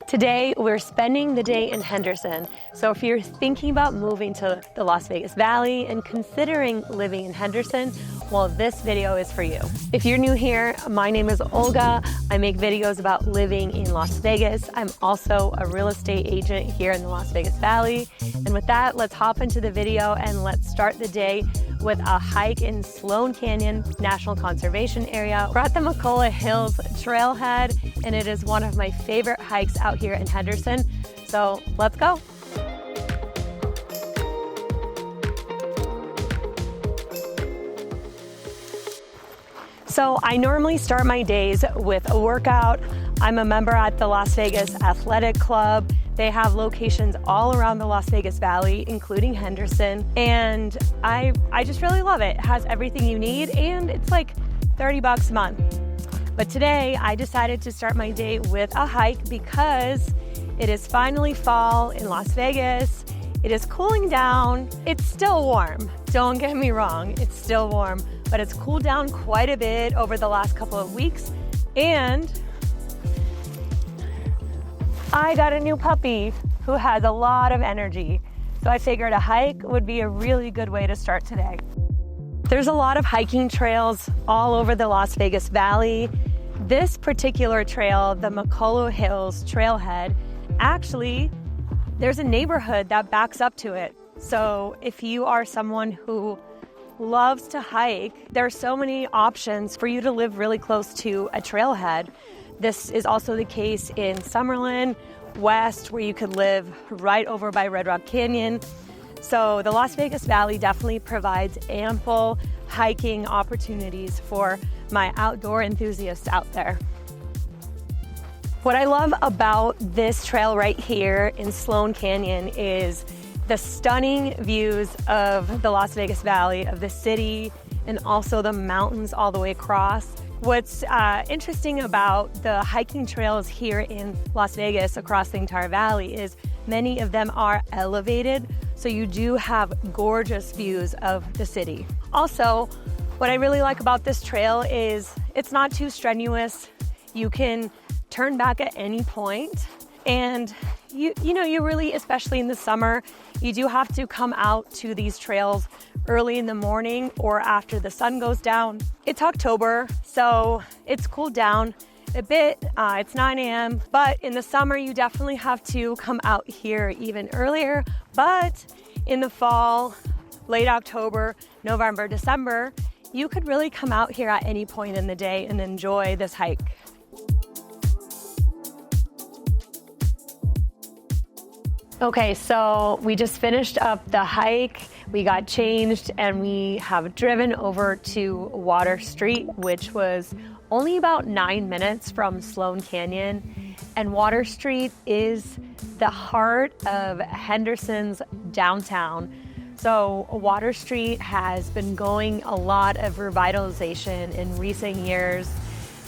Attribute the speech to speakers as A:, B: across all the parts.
A: Today, we're spending the day in Henderson. So if you're thinking about moving to the Las Vegas Valley and considering living in Henderson, well, this video is for you. If you're new here, my name is Olga. I make videos about living in Las Vegas. I'm also a real estate agent here in the Las Vegas Valley. And with that, let's hop into the video and let's start the day with a hike in Sloan Canyon National Conservation Area. We're at the McCullough Hills Trailhead, and it is one of my favorite hikes out here in Henderson. So let's go. So I normally start my days with a workout. I'm a member at the Las Vegas Athletic Club. They have locations all around the Las Vegas Valley, including Henderson. And I just really love it. It has everything you need, and it's like 30 bucks a month. But today I decided to start my day with a hike because it is finally fall in Las Vegas. It is cooling down. It's still warm. Don't get me wrong, it's still warm, but it's cooled down quite a bit over the last couple of weeks. And I got a new puppy who has a lot of energy. So I figured a hike would be a really good way to start today. There's a lot of hiking trails all over the Las Vegas Valley. This particular trail, the McCullough Hills Trailhead, actually, there's a neighborhood that backs up to it. So if you are someone who loves to hike, there are so many options for you to live really close to a trailhead. This is also the case in Summerlin West, where you could live right over by Red Rock Canyon. So the Las Vegas Valley definitely provides ample hiking opportunities for my outdoor enthusiasts out there. What I love about this trail right here in Sloan Canyon is the stunning views of the Las Vegas Valley, of the city, and also the mountains all the way across. What's interesting about the hiking trails here in Las Vegas across the entire valley is many of them are elevated, so you do have gorgeous views of the city. Also, what I really like about this trail is it's not too strenuous. You can turn back at any point, and you really, especially in the summer, you do have to come out to these trails early in the morning or after the sun goes down. It's October, so it's cooled down a bit. It's 9 a.m., but in the summer, you definitely have to come out here even earlier. But in the fall, late October, November, December, you could really come out here at any point in the day and enjoy this hike. Okay, so we just finished up the hike. We got changed and we have driven over to Water Street, which was only about 9 minutes from Sloan Canyon. And Water Street is the heart of Henderson's downtown. So Water Street has been going a lot of revitalization in recent years.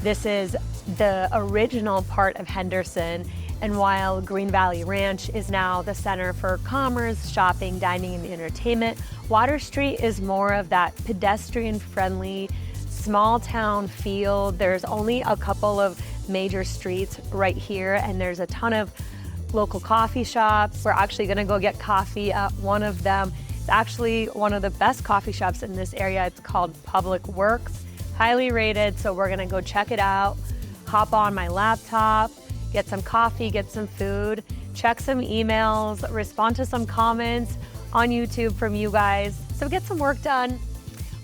A: This is the original part of Henderson. And while Green Valley Ranch is now the center for commerce, shopping, dining, and entertainment, Water Street is more of that pedestrian-friendly, small-town feel. There's only a couple of major streets right here, and there's a ton of local coffee shops. We're actually gonna go get coffee at one of them. It's actually one of the best coffee shops in this area. It's called Public Works, highly rated, so we're gonna go check it out, hop on my laptop, get some coffee, get some food, check some emails, respond to some comments on YouTube from you guys. So get some work done.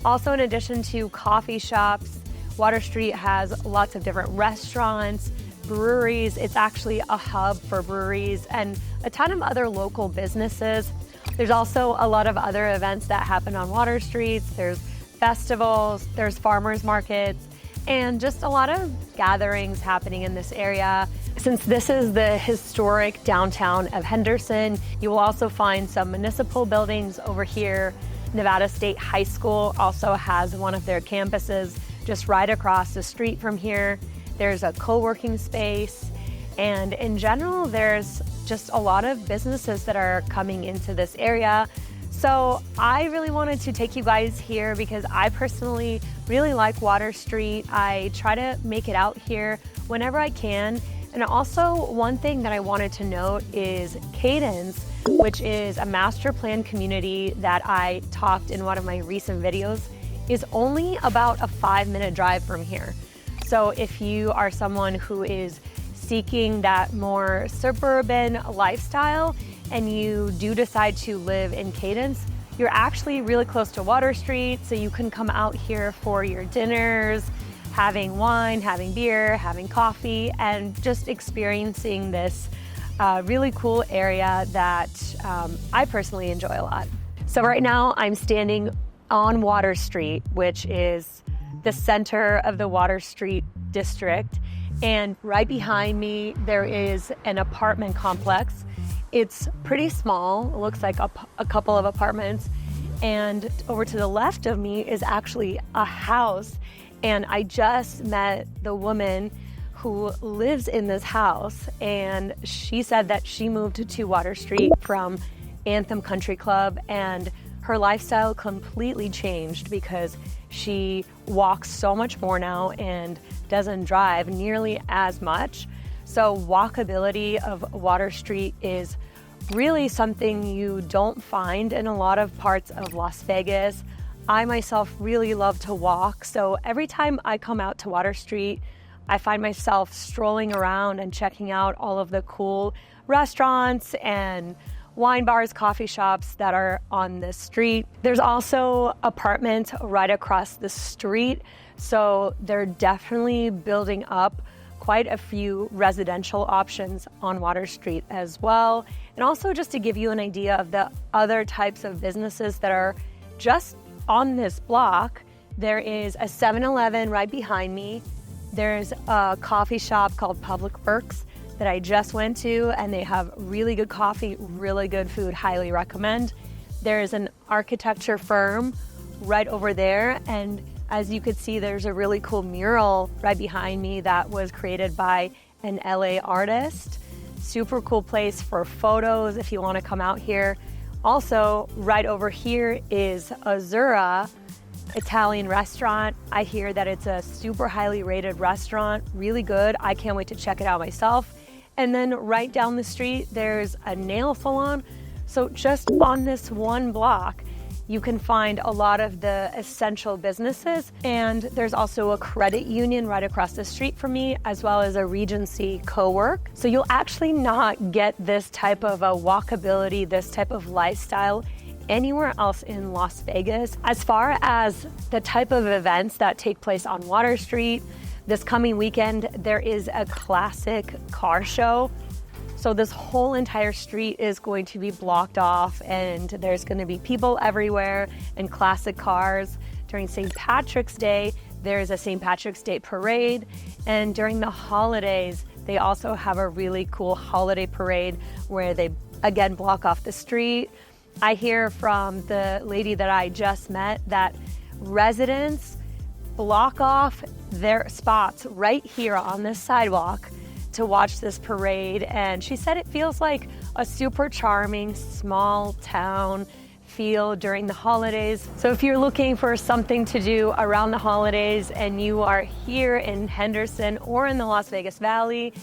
A: Also, in addition to coffee shops, Water Street has lots of different restaurants, breweries. It's actually a hub for breweries and a ton of other local businesses. There's also a lot of other events that happen on Water Street. There's festivals, there's farmers markets, and just a lot of gatherings happening in this area. Since this is the historic downtown of Henderson, you will also find some municipal buildings over here. Nevada State High School also has one of their campuses just right across the street from here. There's a co-working space, and in general, there's just a lot of businesses that are coming into this area. So I really wanted to take you guys here because I personally really like Water Street. I try to make it out here whenever I can, And also, one thing that I wanted to note is Cadence, which is a master plan community that I talked in one of my recent videos, is only about a 5-minute drive from here. So if you are someone who is seeking that more suburban lifestyle and you do decide to live in Cadence, you're actually really close to Water Street, so you can come out here for your dinners, having wine, having beer, having coffee, and just experiencing this really cool area that I personally enjoy a lot. So right now I'm standing on Water Street, which is the center of the Water Street district. And right behind me, there is an apartment complex. It's pretty small. It looks like a couple of apartments. And over to the left of me is actually a house. And I just met the woman who lives in this house. And she said that she moved to Water Street from Anthem Country Club, and her lifestyle completely changed because she walks so much more now and doesn't drive nearly as much. So walkability of Water Street is really something you don't find in a lot of parts of Las Vegas. I myself really love to walk, so every time I come out to Water Street, I find myself strolling around and checking out all of the cool restaurants and wine bars, coffee shops that are on this street. There's also apartments right across the street, so they're definitely building up quite a few residential options on Water Street as well. And also, just to give you an idea of the other types of businesses that are just on this block, there is a 7-Eleven right behind me. There's a coffee shop called Public Works that I just went to, and they have really good coffee, really good food, highly recommend. There's an architecture firm right over there, and as you could see, there's a really cool mural right behind me that was created by an LA artist. Super cool place for photos if you want to come out here. Also, right over here is Azura Italian restaurant. I hear that it's a super highly rated restaurant, really good. I can't wait to check it out myself. And then right down the street, there's a nail salon. So just on this one block, you can find a lot of the essential businesses. And there's also a credit union right across the street from me, as well as a Regency co-work. So you'll actually not get this type of a walkability, this type of lifestyle anywhere else in Las Vegas. As far as the type of events that take place on Water Street, this coming weekend, there is a classic car show. So this whole entire street is going to be blocked off, and there's going to be people everywhere and classic cars. During St. Patrick's Day, there's a St. Patrick's Day parade. And during the holidays, they also have a really cool holiday parade where they, again, block off the street. I hear from the lady that I just met that residents block off their spots right here on this sidewalk to watch this parade, and she said it feels like a super charming small town feel during the holidays. So if you're looking for something to do around the holidays and you are here in Henderson or in the Las Vegas Valley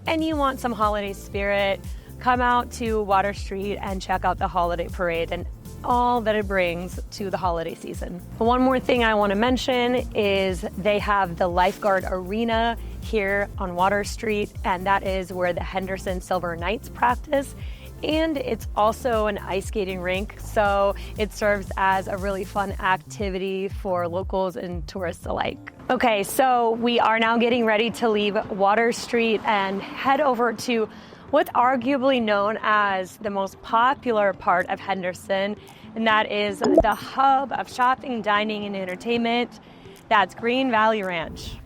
A: and you want some holiday spirit, come out to Water Street and check out the holiday parade and all that it brings to the holiday season. One more thing I want to mention is they have the lifeguard arena here on Water Street, and that is where the Henderson Silver Knights practice. And it's also an ice skating rink, so it serves as a really fun activity for locals and tourists alike. Okay, so we are now getting ready to leave Water Street and head over to what's arguably known as the most popular part of Henderson, and that is the hub of shopping, dining, and entertainment. That's Green Valley Ranch.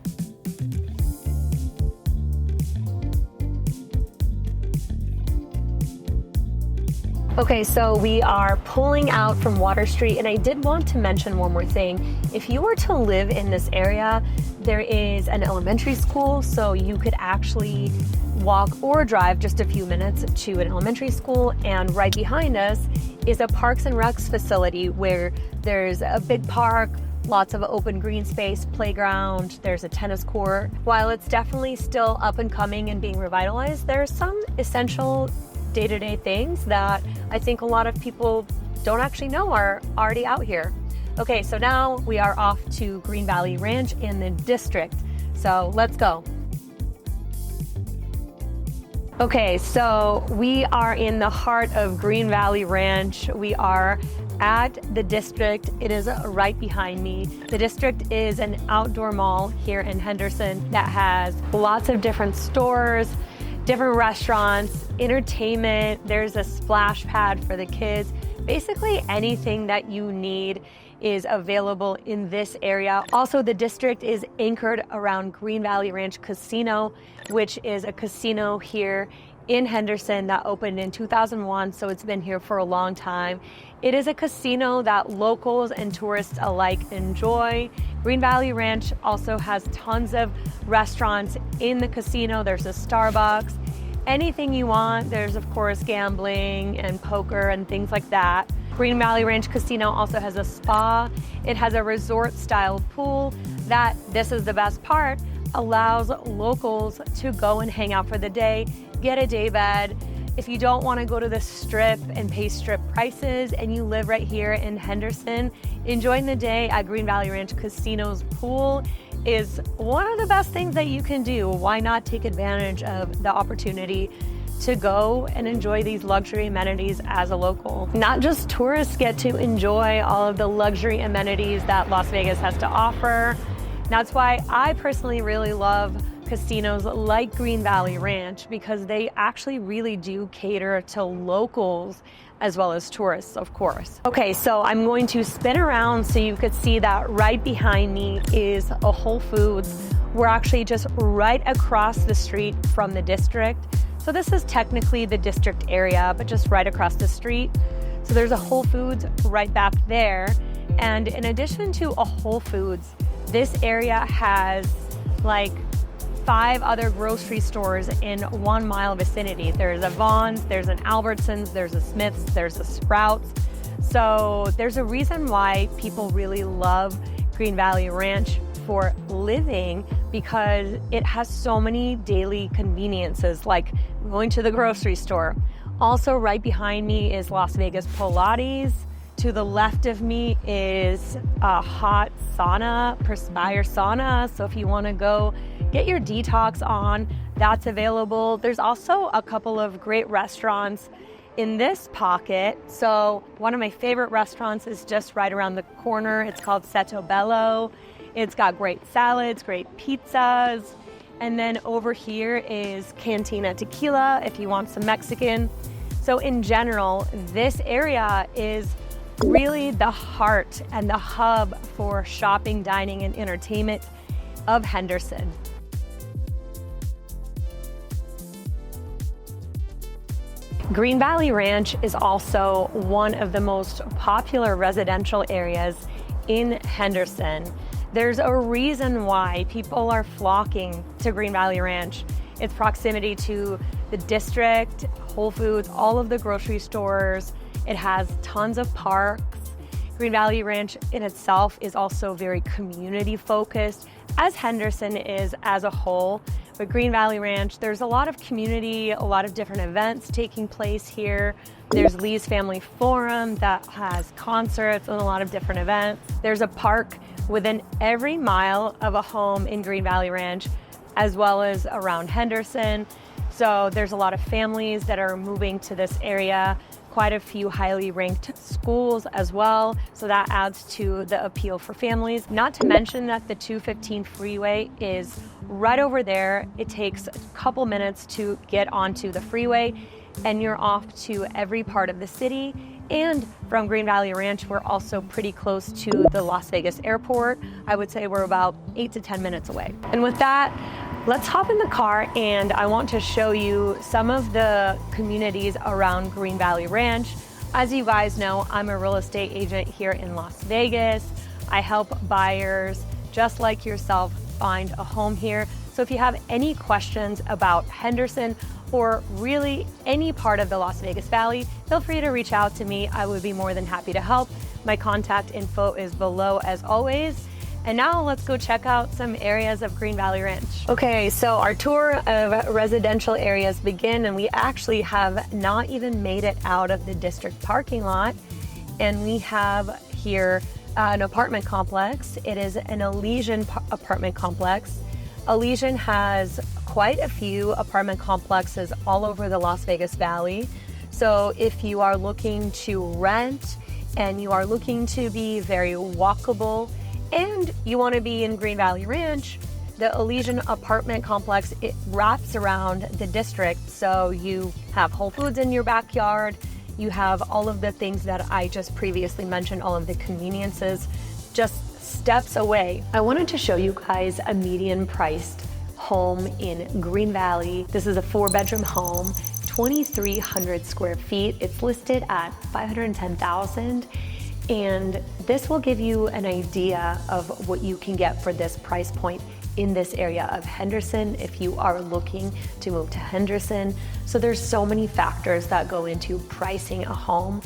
A: Okay, so we are pulling out from Water Street, and I did want to mention one more thing. If you were to live in this area, there is an elementary school, so you could actually walk or drive just a few minutes to an elementary school, and right behind us is a Parks and Recs facility where there's a big park lots of open green space, playground, there's a tennis court. While it's definitely still up and coming and being revitalized, there's some essential day-to-day things that I think a lot of people don't actually know are already out here. Okay, so now we are off to Green Valley Ranch in the district. So let's go. Okay, so we are in the heart of Green Valley Ranch. We are at the district. It is right behind me. The district is an outdoor mall here in Henderson that has lots of different stores, different restaurants, entertainment. There's a splash pad for the kids. Basically anything that you need is available in this area. Also, the district is anchored around Green Valley Ranch Casino, which is a casino here in Henderson that opened in 2001, so it's been here for a long time. It is a casino that locals and tourists alike enjoy. Green Valley Ranch also has tons of restaurants in the casino. There's a Starbucks, anything you want. There's of course gambling and poker and things like that. Green Valley Ranch Casino also has a spa. It has a resort-style pool that, this is the best part, allows locals to go and hang out for the day, get a day bed. If you don't want to go to the strip and pay strip prices and you live right here in Henderson, enjoying the day at Green Valley Ranch Casino's pool is one of the best things that you can do. Why not take advantage of the opportunity to go and enjoy these luxury amenities as a local? Not just tourists get to enjoy all of the luxury amenities that Las Vegas has to offer. That's why I personally really love casinos like Green Valley Ranch, because they actually really do cater to locals as well as tourists, of course. Okay, so I'm going to spin around so you could see that right behind me is a Whole Foods. We're actually just right across the street from the district. So this is technically the district area, but just right across the street. So there's a Whole Foods right back there. And in addition to a Whole Foods, this area has like 5 other grocery stores in 1 mile vicinity. There's a Vons, there's an Albertsons, there's a Smith's, there's a Sprouts. So there's a reason why people really love Green Valley Ranch for living, because it has so many daily conveniences like going to the grocery store. Also right behind me is Las Vegas Pilates. To the left of me is a hot sauna, Perspire sauna. So if you want to go get your detox on, that's available. There's also a couple of great restaurants in this pocket. So one of my favorite restaurants is just right around the corner. It's called Seto Bello. It's got great salads, great pizzas. And then over here is Cantina Tequila if you want some Mexican. So in general, this area is really the heart and the hub for shopping, dining, and entertainment of Henderson. Green Valley Ranch is also one of the most popular residential areas in Henderson. There's a reason why people are flocking to Green Valley Ranch. Its proximity to the district, Whole Foods, all of the grocery stores. It has tons of parks. Green Valley Ranch in itself is also very community focused, as Henderson is as a whole. But Green Valley Ranch, there's a lot of community, a lot of different events taking place here. There's Lee's Family Forum that has concerts and a lot of different events. There's a park within every mile of a home in Green Valley Ranch, as well as around Henderson. So there's a lot of families that are moving to this area, quite a few highly ranked schools as well. So that adds to the appeal for families. Not to mention that the 215 freeway is right over there. It takes a couple minutes to get onto the freeway and you're off to every part of the city. And from Green Valley Ranch, we're also pretty close to the Las Vegas airport. I would say we're about 8 to 10 minutes away. And with that, let's hop in the car and I want to show you some of the communities around Green Valley Ranch. As you guys know, I'm a real estate agent here in Las Vegas. I help buyers just like yourself find a home here. So if you have any questions about Henderson or really any part of the Las Vegas Valley, feel free to reach out to me. I would be more than happy to help. My contact info is below as always. And now let's go check out some areas of Green Valley Ranch. Okay, so our tour of residential areas begin, and we actually have not even made it out of the district parking lot. And we have here an apartment complex. It is an Elysian apartment complex. Elysian has quite a few apartment complexes all over the Las Vegas Valley. So if you are looking to rent and you are looking to be very walkable and you want to be in Green Valley Ranch, the Elysian apartment complex, it wraps around the district. So you have Whole Foods in your backyard. You have all of the things that I just previously mentioned, all of the conveniences, just steps away. I wanted to show you guys a median priced home in Green Valley. This is a 4-bedroom home, 2,300 square feet. It's listed at $510,000. And this will give you an idea of what you can get for this price point in this area of Henderson if you are looking to move to Henderson. So there's so many factors that go into pricing a home.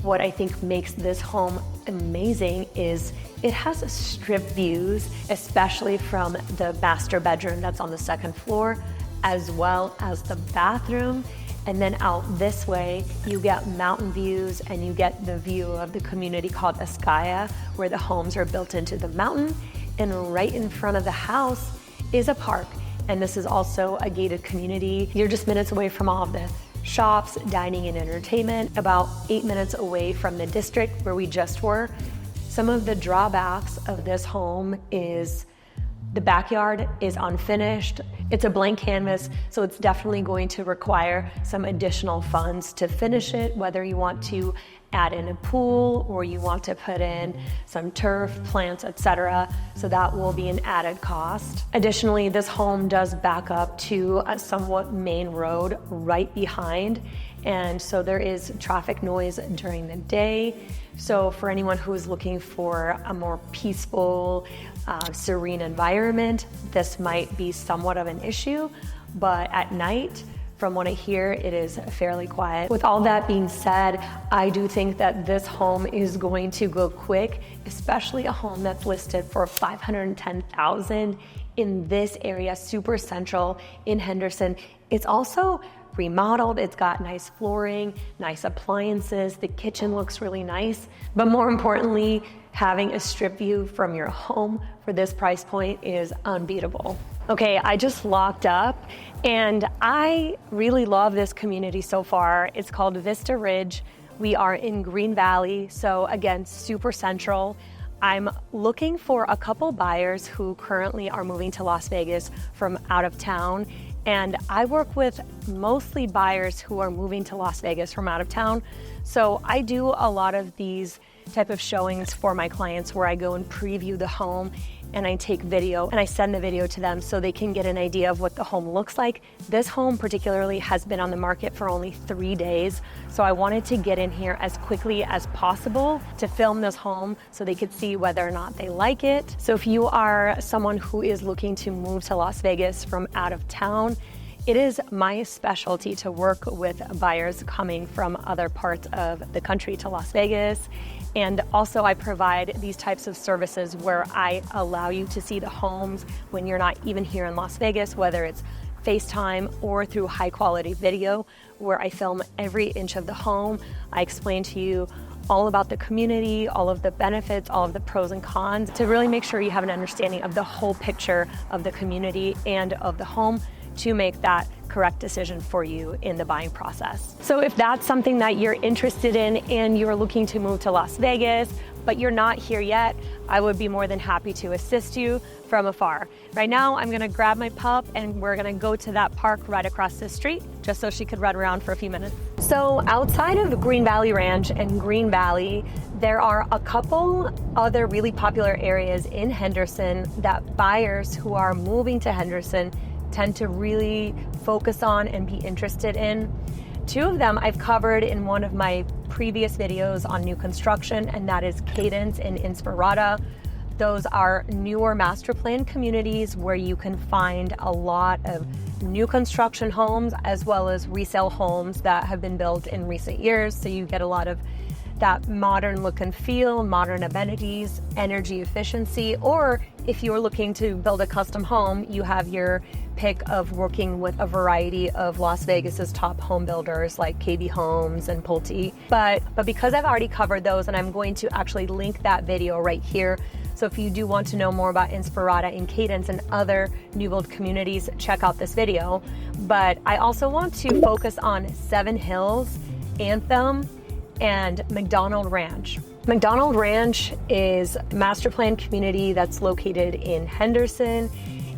A: What I think makes this home amazing is it has strip views, especially from the master bedroom that's on the 2nd floor, as well as the bathroom. And then out this way, you get mountain views and you get the view of the community called Escaya, where the homes are built into the mountain. And right in front of the house is a park. And this is also a gated community. You're just minutes away from all of the shops, dining and entertainment, about 8 minutes away from the district where we just were. Some of the drawbacks of this home is the backyard is unfinished. It's a blank canvas, so it's definitely going to require some additional funds to finish it, whether you want to add in a pool or you want to put in some turf, plants, etc. So that will be an added cost. Additionally, this home does back up to a somewhat main road right behind, and so there is traffic noise during the day. So for anyone who is looking for a more peaceful, serene environment, this might be somewhat of an issue, but at night, from what I hear, it is fairly quiet. With all that being said, I do think that this home is going to go quick, especially a home that's listed for $510,000 in this area, super central in Henderson. It's also remodeled, it's got nice flooring, nice appliances, the kitchen looks really nice, but more importantly, having a strip view from your home for this price point is unbeatable. Okay, I just locked up and I really love this community so far. It's called Vista Ridge. We are in Green Valley, so again, super central. I'm looking for a couple buyers who currently are moving to Las Vegas from out of town. And I work with mostly buyers who are moving to Las Vegas from out of town. So I do a lot of these type of showings for my clients where I go and preview the home and I take video and I send the video to them so they can get an idea of what the home looks like. This home particularly has been on the market for only 3 days. So I wanted to get in here as quickly as possible to film this home so they could see whether or not they like it. So if you are someone who is looking to move to Las Vegas from out of town, it is my specialty to work with buyers coming from other parts of the country to Las Vegas. And also I provide these types of services where I allow you to see the homes when you're not even here in Las Vegas, whether it's FaceTime or through high quality video, where I film every inch of the home. I explain to you all about the community, all of the benefits, all of the pros and cons, to really make sure you have an understanding of the whole picture of the community and of the home to make that correct decision for you in the buying process. So if that's something that you're interested in and you're looking to move to Las Vegas, but you're not here yet, I would be more than happy to assist you from afar. Right now, I'm gonna grab my pup and we're gonna go to that park right across the street, just so she could run around for a few minutes. So outside of Green Valley Ranch and Green Valley, there are a couple other really popular areas in Henderson that buyers who are moving to Henderson tend to really focus on and be interested in. 2 of them I've covered in one of my previous videos on new construction, and that is Cadence and Inspirata. Those are newer master plan communities where you can find a lot of new construction homes as well as resale homes that have been built in recent years. So you get a lot of that modern look and feel, modern amenities, energy efficiency, or if you're looking to build a custom home, you have your pick of working with a variety of Las Vegas's top home builders like KB Homes and Pulte. But because I've already covered those, and I'm going to actually link that video right here. So if you do want to know more about Inspirada and Cadence and other new build communities, check out this video. But I also want to focus on Seven Hills, Anthem, and McDonald Ranch. McDonald Ranch is a master plan community that's located in Henderson.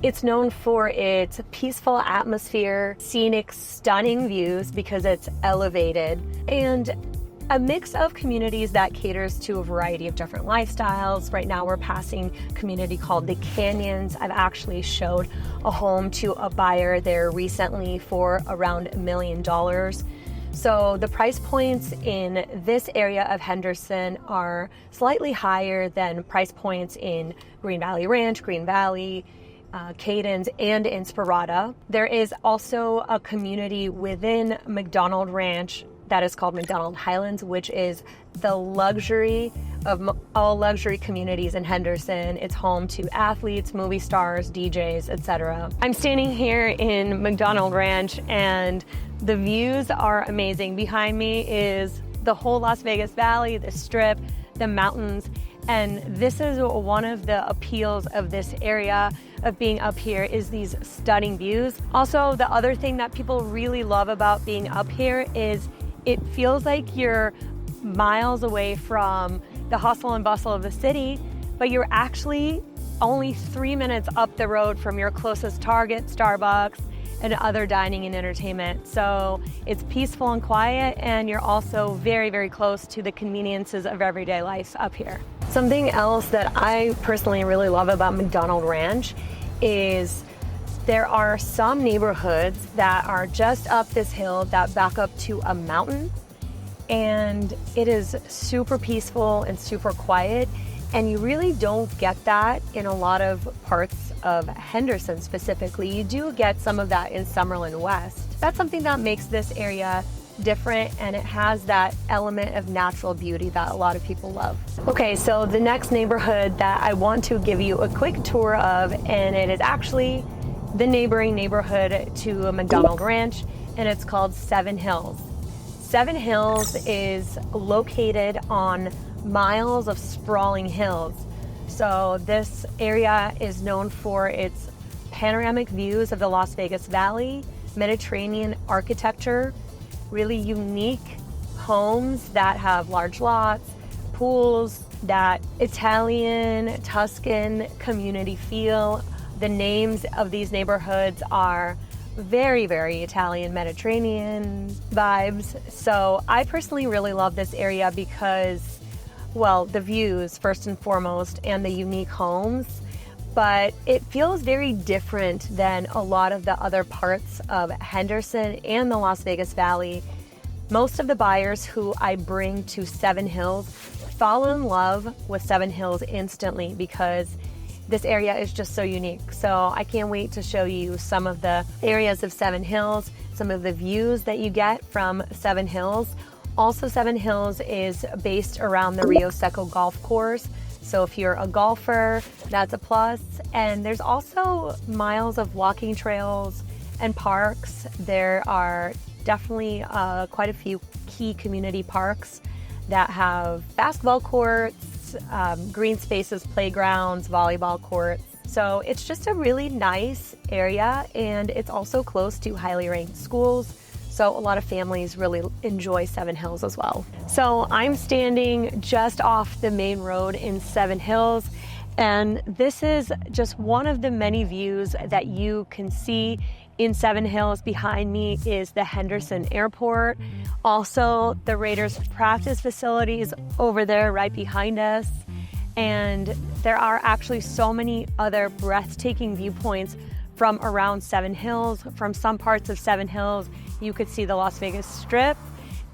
A: It's known for its peaceful atmosphere, scenic, stunning views because it's elevated, and a mix of communities that caters to a variety of different lifestyles. Right now we're passing a community called the Canyons. I've actually showed a home to a buyer there recently for around $1 million. So the price points in this area of Henderson are slightly higher than price points in Green Valley Ranch, Green Valley, Cadence, and Inspirada. There is also a community within McDonald Ranch that is called McDonald Highlands, which is the luxury of all luxury communities in Henderson. It's home to athletes, movie stars, DJs, etc. I'm standing here in McDonald Ranch and the views are amazing. Behind me is the whole Las Vegas Valley, the Strip, the mountains, and this is one of the appeals of this area of being up here is these stunning views. Also, the other thing that people really love about being up here is it feels like you're miles away from the hustle and bustle of the city, but you're actually only 3 minutes up the road from your closest Target, Starbucks, and other dining and entertainment. So it's peaceful and quiet, and you're also very, very close to the conveniences of everyday life up here. Something else that I personally really love about McDonald Ranch is there are some neighborhoods that are just up this hill that back up to a mountain, and it is super peaceful and super quiet, and you really don't get that in a lot of parts of Henderson specifically. You do get some of that in Summerlin West. That's something that makes this area different, and it has that element of natural beauty that a lot of people love. Okay, so the next neighborhood that I want to give you a quick tour of, and it is actually the neighboring neighborhood to McDonald Ranch, and it's called Seven Hills. Seven Hills is located on miles of sprawling hills. So this area is known for its panoramic views of the Las Vegas Valley, Mediterranean architecture, really unique homes that have large lots, pools, that Italian, Tuscan community feel. The names of these neighborhoods are very, very Italian, Mediterranean vibes. So I personally really love this area because, well, the views first and foremost, and the unique homes, but it feels very different than a lot of the other parts of Henderson and the Las Vegas Valley. Most of the buyers who I bring to Seven Hills fall in love with Seven Hills instantly because this area is just so unique. So I can't wait to show you some of the areas of Seven Hills, some of the views that you get from Seven Hills. Also, Seven Hills is based around the Rio Seco golf course. So if you're a golfer, that's a plus. And there's also miles of walking trails and parks. There are definitely quite a few key community parks that have basketball courts, green spaces, playgrounds, volleyball courts. So it's just a really nice area, and it's also close to highly ranked schools. So a lot of families really enjoy Seven Hills as well. So I'm standing just off the main road in Seven Hills, and this is just one of the many views that you can see in Seven Hills. Behind me is the Henderson Airport. Also, the Raiders practice facilities over there right behind us. And there are actually so many other breathtaking viewpoints from around Seven Hills. From some parts of Seven Hills, you could see the Las Vegas Strip,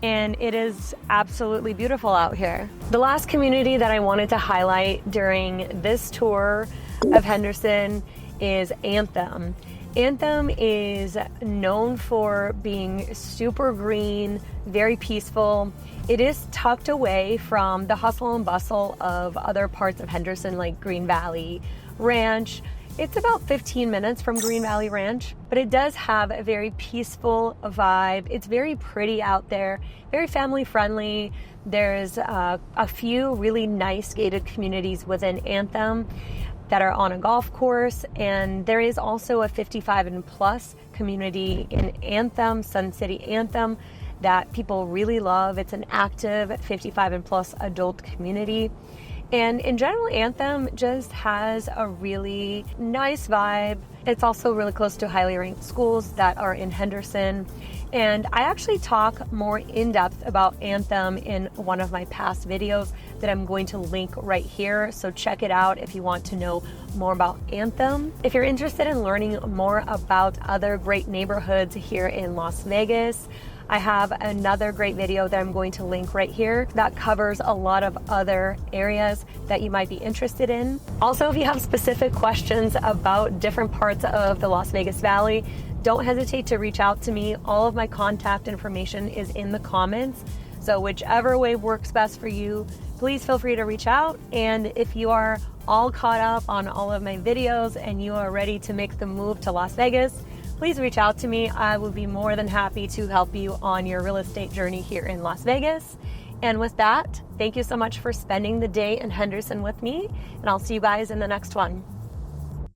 A: and it is absolutely beautiful out here. The last community that I wanted to highlight during this tour of Henderson is Anthem. Anthem is known for being super green, very peaceful. It is tucked away from the hustle and bustle of other parts of Henderson like Green Valley Ranch. It's about 15 minutes from Green Valley Ranch, but it does have a very peaceful vibe. It's very pretty out there, very family friendly. There's a few really nice gated communities within Anthem that are on a golf course, and there is also a 55 and plus community in Anthem, Sun City Anthem, that people really love. It's an active 55 and plus adult community. And in general, Anthem just has a really nice vibe. It's also really close to highly ranked schools that are in Henderson. And I actually talk more in depth about Anthem in one of my past videos that I'm going to link right here. So check it out if you want to know more about Anthem. If you're interested in learning more about other great neighborhoods here in Las Vegas, I have another great video that I'm going to link right here that covers a lot of other areas that you might be interested in. Also, if you have specific questions about different parts of the Las Vegas Valley, don't hesitate to reach out to me. All of my contact information is in the comments. So whichever way works best for you, please feel free to reach out. And if you are all caught up on all of my videos and you are ready to make the move to Las Vegas, please reach out to me. I will be more than happy to help you on your real estate journey here in Las Vegas. And with that, thank you so much for spending the day in Henderson with me, and I'll see you guys in the next one.